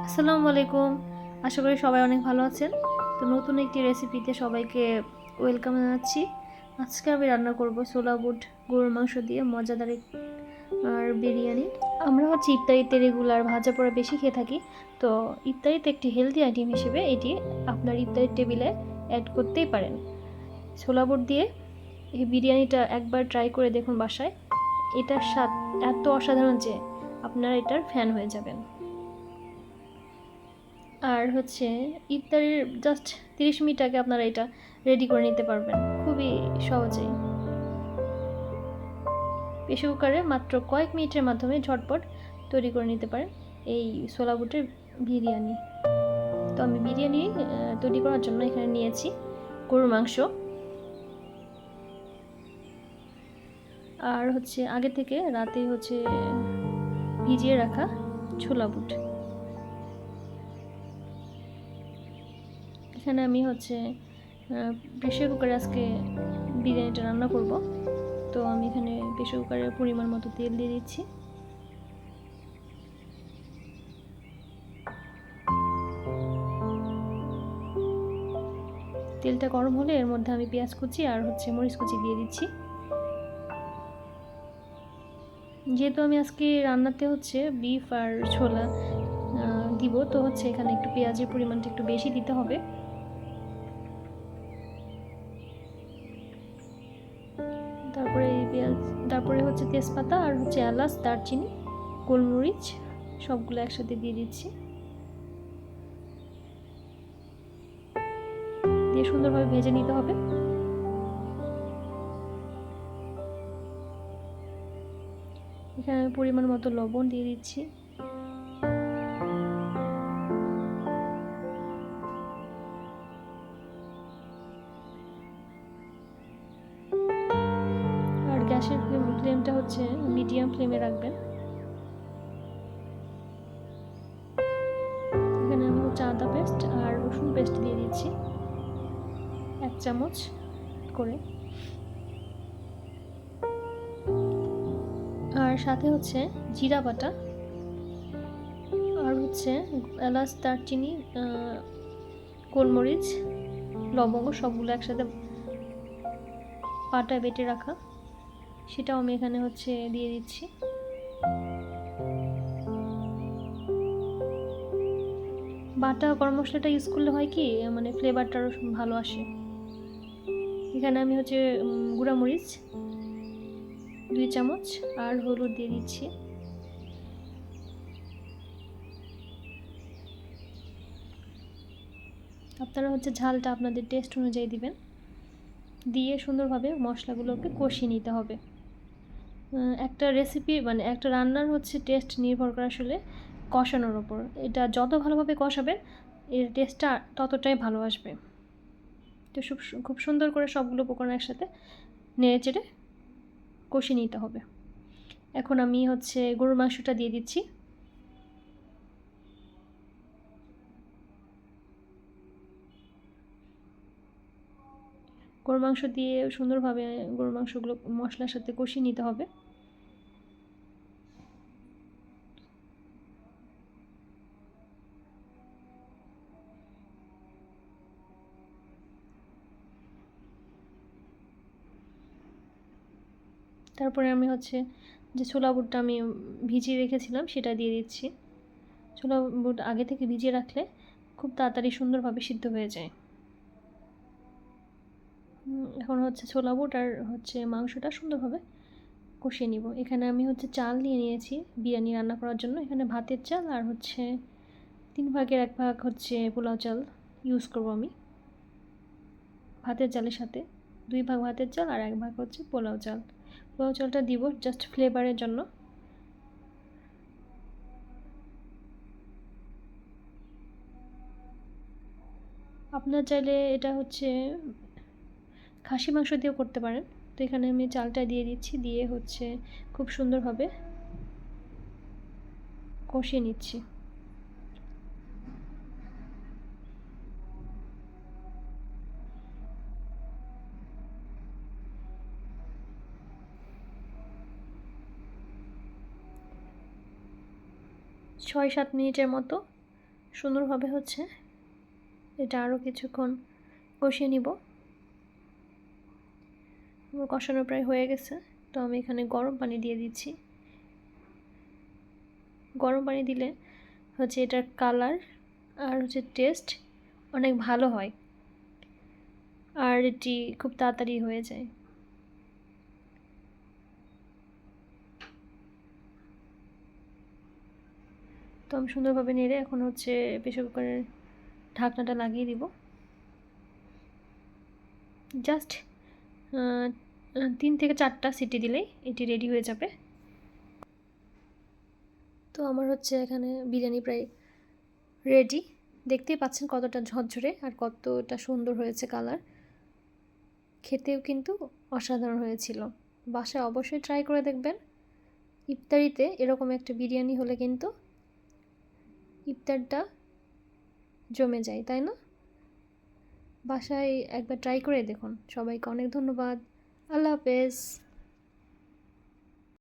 আসসালামু আলাইকুম। আশা করি সবাই অনেক ভালো আছেন। তো নতুন একটি রেসিপিতে সবাইকে ওয়েলকাম জানাচ্ছি। আজকে আমি রান্না করব ছোলা বুট গরুর মাংস দিয়ে মজাদার আর বিরিয়ানি। আমরা ইফতারিতে রেগুলার ভাজা পোড়া বেশি খেয়ে থাকি। তো ইফতারিতে একটি হেলদি আইটেম হিসেবে এটি আপনার ইফতারির টেবিলে অ্যাড করতেই পারেন। ছোলা বুট দিয়ে এই বিরিয়ানিটা একবার ট্রাই করে দেখুন বাসায়। এটার স্বাদ এত অসাধারণ যে আপনারা এটার ফ্যান হয়ে যাবেন। আর ইফতারির জাস্ট 30 মিনিট আগে আপনারা এটা রেডি করে নিতে পারবেন খুবই সহজেই। প্রেসার কুকারে মাত্র কয়েক মিনিটের মাধ্যমে ঝটপট তৈরি করে নিতে পারেন এই ছোলা বুটের বিরিয়ানি। তো আমি বিরিয়ানি তৈরি করার জন্য এখানে নিয়েছি গরুর মাংস আর আগে থেকে রাতে ভিজিয়ে রাখা ছোলা বুট। এখানে আমি প্রেসার কুকারে আজকে বিরিয়ানিটা রান্না করব। তো আমি এখানে প্রেসার কুকারে পরিমাণ মতো তেল দিয়ে দিচ্ছি। তেলটা গরম হলে এর মধ্যে আমি পেঁয়াজ কুচি আর মরিচ কুচি দিয়ে দিচ্ছি। যেহেতু আমি আজকে রান্নাতে বিফ আর ছোলা দিব, তো এখানে একটু পেঁয়াজের পরিমাণটা একটু বেশি দিতে হবে। তারপরে তেজপাতা আর এলাচ, দারচিনি, গোলমরিচ সবগুলো একসাথে দিয়ে দিচ্ছি। দিয়ে সুন্দরভাবে ভেজে নিতে হবে। এখানে আমি পরিমাণ মতো লবণ দিয়ে দিচ্ছি। আর গ্যাসের ফ্লেমটা মিডিয়াম ফ্লেমে রাখবেন। এখানে আমি আদা পেস্ট আর রসুন পেস্ট দিয়ে দিচ্ছি 1 চামচ করে। আর সাথে জিরা বাটা আর এলাচ, দারচিনি, গোলমরিচ, লবঙ্গ সবগুলো একসাথে পাটায় বেটে রাখা, সেটাও আমি এখানে দিয়ে দিচ্ছি। বাটা গরম মশলাটা ইউজ করলে হয় কি মানে ফ্লেভারটা আরও ভালো আসে। এখানে আমি গুঁড়া মরিচ 2 চামচ আর হলুদ দিয়ে দিচ্ছি। আপনারা ঝালটা আপনাদের টেস্ট অনুযায়ী দিবেন। দিয়ে সুন্দরভাবে মশলাগুলোকে কষিয়ে নিতে হবে। একটা রেসিপি মানে একটা রান্নার টেস্ট নির্ভর করে আসলে কষানোর ওপর। এটা যত ভালোভাবে কষাবেন এর টেস্টটা ততটাই ভালো আসবে। তো খুব সুন্দর করে সবগুলো উপকরণ একসাথে নেড়ে চেড়ে কষিয়ে নিতে হবে। এখন আমি গরুর মাংসটা দিয়ে দিচ্ছি। গরুর মাংস দিয়ে সুন্দরভাবে গরুর মাংসগুলো মশলার সাথে কষিয়ে নিতে হবে। তারপরে আমি যে ছোলা বুটটা আমি ভিজিয়ে রেখেছিলাম সেটা দিয়ে দিচ্ছি। ছোলা বুট আগে থেকে ভিজিয়ে রাখলে খুব তাড়াতাড়ি সুন্দরভাবে সিদ্ধ হয়ে যায়। এখন ছোলা বুট আর মাংসটা সুন্দরভাবে কষিয়ে নিব। এখানে আমি চাল নিয়ে নিয়েছি বিরিয়ানি রান্না করার জন্য। এখানে ভাতের চাল আর 3 ভাগের 1 ভাগ পোলাও চাল ইউজ করব আমি। ভাতের চালের সাথে 2 ভাগ ভাতের চাল আর 1 ভাগ পোলাও চাল। পোলাও চালটা দিব জাস্ট ফ্লেভারের জন্য। আপনার চাইলে এটা খাসি মাংস দিয়েও করতে পারেন। তো এখানে আমি চালটা দিয়ে দিচ্ছি, দিয়ে খুব সুন্দরভাবে কষিয়ে নিচ্ছি। ছয় 7 মিনিটের মতো সুন্দরভাবে হচ্ছে এটা আরও কিছুক্ষণ কষিয়ে নিব। আমার কষানো প্রায় হয়ে গেছে, তো আমি এখানে গরম পানি দিয়ে দিচ্ছি। গরম পানি দিলে হচ্ছে এটার কালার আর হচ্ছে টেস্ট অনেক ভালো হয়, আর এটি খুব তাড়াতাড়ি হয়ে যায়। তো আমি সুন্দরভাবে নেড়ে এখন হচ্ছে প্রেসার কুকারের ঢাকনাটা লাগিয়ে দিব। জাস্ট 3 থেকে 4টা সিটি দিলেই এটি রেডি হয়ে যাবে। তো আমার হচ্ছে এখানে বিরিয়ানি প্রায় রেডি। দেখতেই পাচ্ছেন কতটা ঝরঝরে আর কতটা সুন্দর হয়েছে কালার। খেতেও কিন্তু অসাধারণ হয়েছিল। বাসায় অবশ্যই ট্রাই করে দেখবেন। ইফতারিতে এরকম একটা বিরিয়ানি হলে কিন্তু ইফতারটা জমে যায়, তাই না? বাসায় একবার ট্রাই করে দেখুন। সবাইকে অনেক ধন্যবাদ। আল্লাহ হাফেজ।